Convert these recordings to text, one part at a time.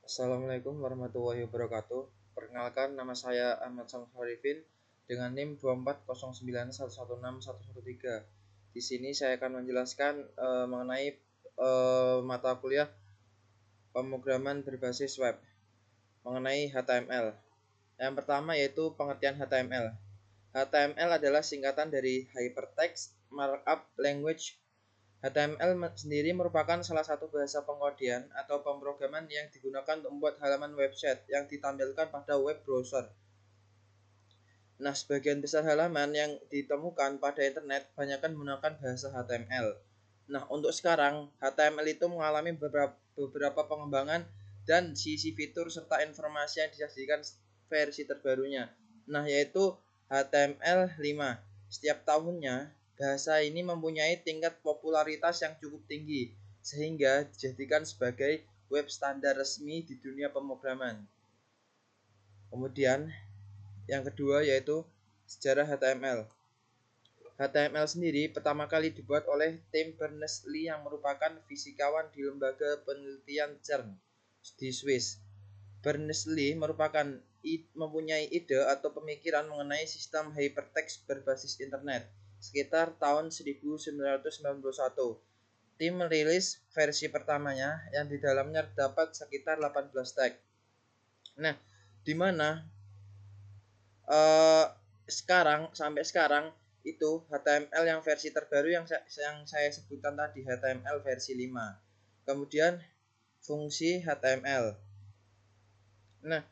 Assalamualaikum warahmatullahi wabarakatuh. Perkenalkan, nama saya Ahmad Samsarifin dengan NIM 2409116113. Di sini saya akan menjelaskan mengenai mata kuliah pemrograman berbasis web mengenai HTML. Yang pertama yaitu pengertian HTML. HTML adalah singkatan dari Hypertext Markup Language. HTML sendiri merupakan salah satu bahasa pengodean atau pemrograman yang digunakan untuk membuat halaman website yang ditampilkan pada web browser. Nah, sebagian besar halaman yang ditemukan pada internet banyakkan menggunakan bahasa HTML. Nah, untuk sekarang HTML itu mengalami beberapa pengembangan dan sisi fitur serta informasi yang disajikan versi terbarunya. Nah, yaitu HTML5. Setiap tahunnya, bahasa ini mempunyai tingkat popularitas yang cukup tinggi sehingga dijadikan sebagai web standar resmi di dunia pemrograman. Kemudian yang kedua yaitu sejarah HTML. HTML sendiri pertama kali dibuat oleh Tim Berners-Lee yang merupakan fisikawan di lembaga penelitian CERN di Swiss. Berners-Lee mempunyai ide atau pemikiran mengenai sistem hypertext berbasis internet sekitar tahun 1991. Tim merilis versi pertamanya yang di dalamnya terdapat sekitar 18 tag. Nah, di mana sampai sekarang itu HTML yang versi terbaru yang saya sebutkan tadi, HTML versi 5. Kemudian fungsi HTML. Nah,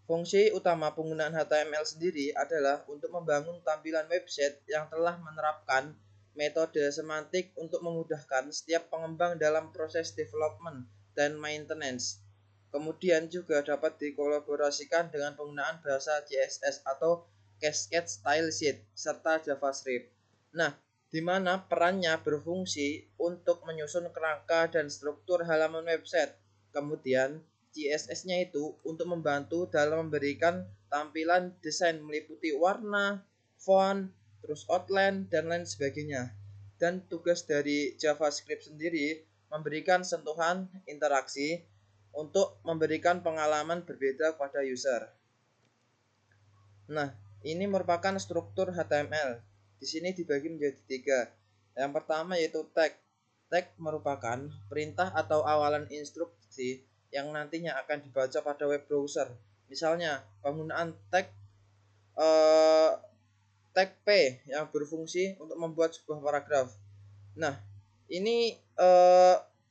fungsi utama penggunaan HTML sendiri adalah untuk membangun tampilan website yang telah menerapkan metode semantik untuk memudahkan setiap pengembang dalam proses development dan maintenance. Kemudian juga dapat dikolaborasikan dengan penggunaan bahasa CSS atau Cascade Style Sheet serta JavaScript. Nah, di mana perannya berfungsi untuk menyusun kerangka dan struktur halaman website. Kemudian CSS-nya itu untuk membantu dalam memberikan tampilan desain meliputi warna, font, terus outline, dan lain sebagainya. Dan tugas dari JavaScript sendiri memberikan sentuhan interaksi untuk memberikan pengalaman berbeda pada user. Nah, ini merupakan struktur HTML. Di sini dibagi menjadi 3. Yang pertama yaitu tag. Tag merupakan perintah atau awalan instruksi yang nantinya akan dibaca pada web browser. Misalnya, penggunaan tag P yang berfungsi untuk membuat sebuah paragraf. Nah, ini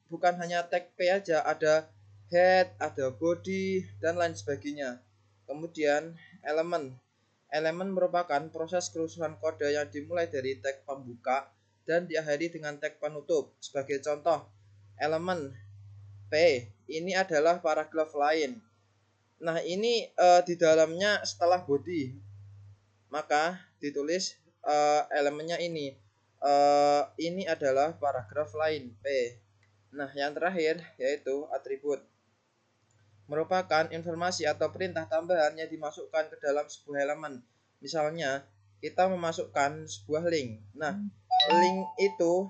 bukan hanya tag P aja, ada head, ada body, dan lain sebagainya. Kemudian elemen. Elemen merupakan proses kerusuhan kode yang dimulai dari tag pembuka dan diakhiri dengan tag penutup. Sebagai contoh, elemen P ini adalah paragraf lain. Nah, ini di dalamnya setelah body, maka ditulis elemennya ini. Ini adalah paragraf lain P. Nah, yang terakhir yaitu atribut. Merupakan informasi atau perintah tambahan yang dimasukkan ke dalam sebuah elemen. Misalnya, kita memasukkan sebuah link. Nah, link itu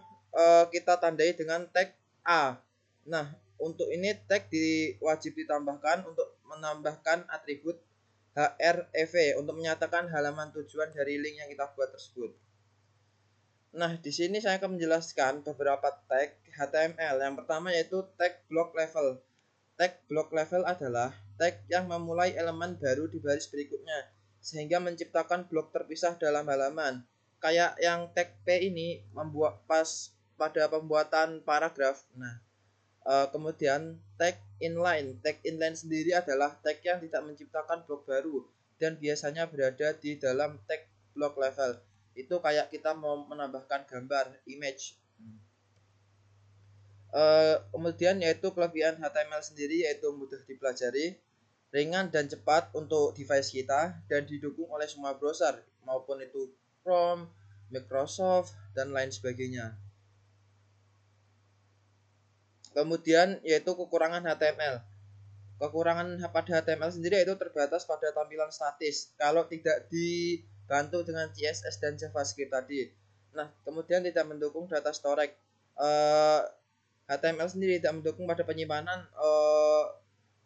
kita tandai dengan tag A. Nah, untuk ini tag wajib ditambahkan untuk menambahkan atribut href untuk menyatakan halaman tujuan dari link yang kita buat tersebut. Nah, di sini saya akan menjelaskan beberapa tag HTML. Yang pertama yaitu tag block level. Tag block level adalah tag yang memulai elemen baru di baris berikutnya sehingga menciptakan blok terpisah dalam halaman. Kayak yang tag P ini membuat pas pada pembuatan paragraf. Nah, kemudian tag inline. Tag inline sendiri adalah tag yang tidak menciptakan blok baru dan biasanya berada di dalam tag block level. Itu kayak kita mau menambahkan gambar, image. Kemudian yaitu kelebihan HTML sendiri yaitu mudah dipelajari, ringan dan cepat untuk device kita, dan didukung oleh semua browser maupun itu Chrome, Microsoft, dan lain sebagainya. Kemudian yaitu kekurangan HTML. Kekurangan pada HTML sendiri yaitu terbatas pada tampilan statis kalau tidak dibantu dengan CSS dan JavaScript tadi. Nah, kemudian tidak mendukung data storage. HTML sendiri tidak mendukung pada penyimpanan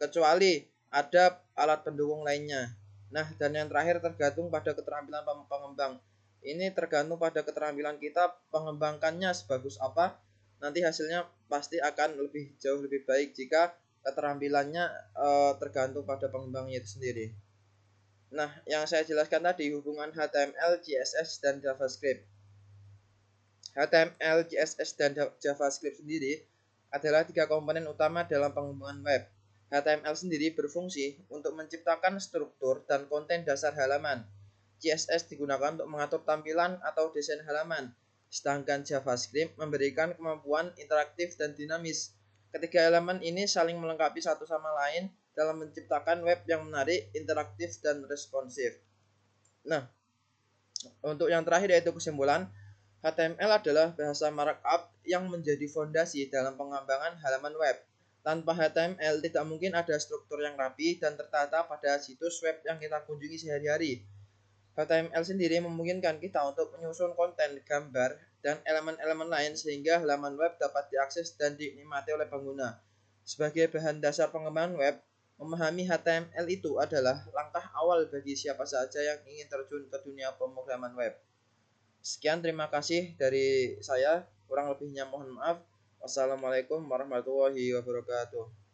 kecuali ada alat pendukung lainnya. Nah, dan yang terakhir tergantung pada keterampilan pengembang. Ini tergantung pada keterampilan kita mengembangkannya sebagus apa. Nanti hasilnya pasti akan jauh lebih baik jika keterampilannya tergantung pada pengembangnya itu sendiri. Nah, yang saya jelaskan tadi hubungan HTML, CSS, dan JavaScript. HTML, CSS, dan JavaScript sendiri adalah tiga komponen utama dalam pengembangan web. HTML sendiri berfungsi untuk menciptakan struktur dan konten dasar halaman. CSS digunakan untuk mengatur tampilan atau desain halaman, sedangkan JavaScript memberikan kemampuan interaktif dan dinamis. Ketiga elemen ini saling melengkapi satu sama lain dalam menciptakan web yang menarik, interaktif, dan responsif. Nah, untuk yang terakhir yaitu kesimpulan, HTML adalah bahasa markup yang menjadi fondasi dalam pengembangan halaman web. Tanpa HTML tidak mungkin ada struktur yang rapi dan tertata pada situs web yang kita kunjungi sehari-hari. HTML sendiri memungkinkan kita untuk menyusun konten, gambar, dan elemen-elemen lain sehingga halaman web dapat diakses dan dinikmati oleh pengguna. Sebagai bahan dasar pengembangan web, memahami HTML itu adalah langkah awal bagi siapa saja yang ingin terjun ke dunia pemrograman web. Sekian, terima kasih dari saya. Kurang lebihnya mohon maaf. Wassalamualaikum warahmatullahi wabarakatuh.